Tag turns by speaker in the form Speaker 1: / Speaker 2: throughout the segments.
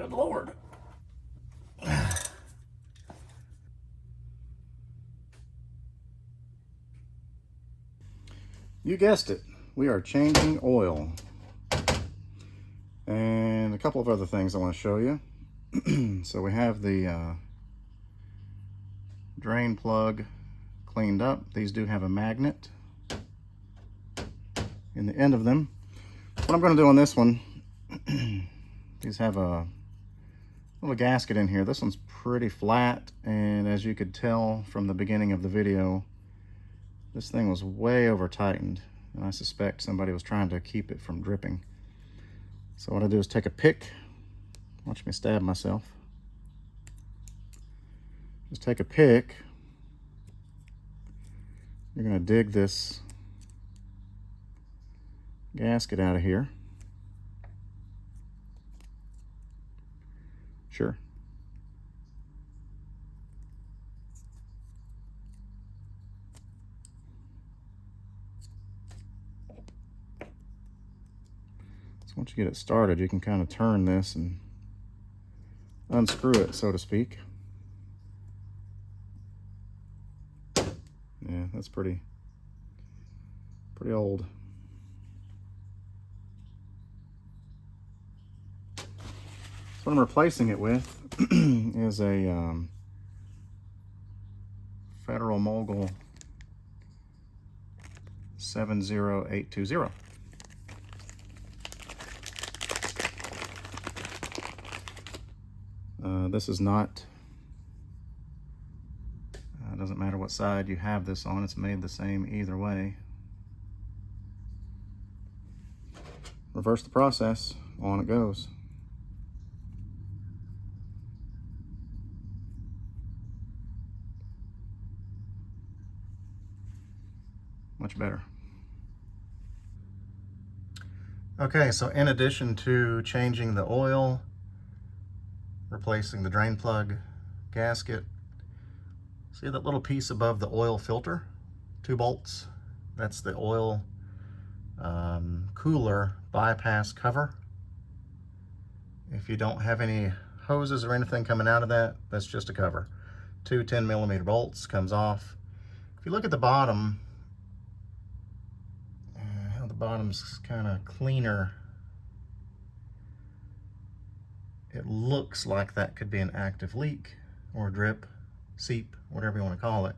Speaker 1: Good Lord. You guessed it, we are changing oil. And a couple of other things I want to show you. So we have the drain plug cleaned up. These do have a magnet in the end of them. What I'm going to do on this one, these have a little gasket in here. This one's pretty flat, and as you could tell from the beginning of the video, this thing was way over tightened, and I suspect somebody was trying to keep it from dripping. So what I do is take a pick. Watch me stab myself. Just take a pick. You're going to dig this gasket out of here. Sure. So once you get it started, you can kind of turn this and unscrew it, so to speak. Yeah, that's pretty old. So what I'm replacing it with is a Federal Mogul 70820. This is not, doesn't matter what side you have this on, it's made the same either way. Reverse the process, on it goes. Much better. Okay, so in addition to changing the oil, replacing the drain plug, gasket, see that little piece above the oil filter? 2 bolts. That's the oil cooler bypass cover. If you don't have any hoses or anything coming out of that, that's just a cover. 2 10mm bolts comes off. If you look at the bottom, how the bottom's kind of cleaner, it looks like that could be an active leak or drip, seep, whatever you want to call it.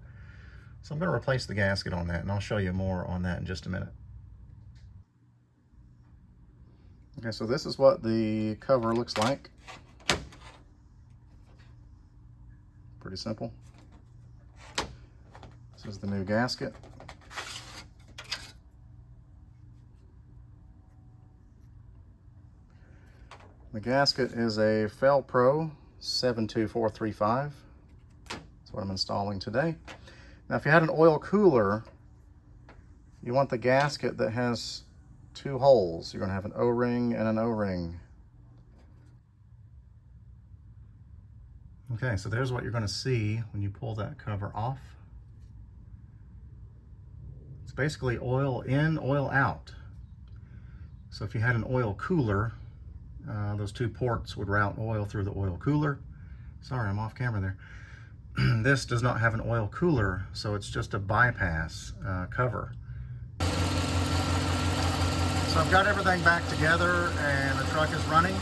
Speaker 1: So I'm going to replace the gasket on that, and I'll show you more on that in just a minute. Okay, so this is what the cover looks like. Pretty simple. This is the new gasket. The gasket is a Felpro 72435. That's what I'm installing today. Now, if you had an oil cooler, you want the gasket that has 2 holes. You're going to have an O-ring and an O-ring. Okay, so there's what you're going to see when you pull that cover off. It's basically oil in, oil out. So if you had an oil cooler, those 2 ports would route oil through the oil cooler. Sorry, I'm off camera there. This does not have an oil cooler, so it's just a bypass cover. So I've got everything back together and the truck is running.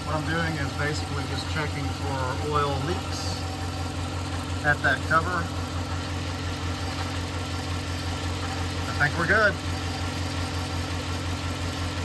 Speaker 1: What I'm doing is basically just checking for oil leaks at that cover. I think we're good.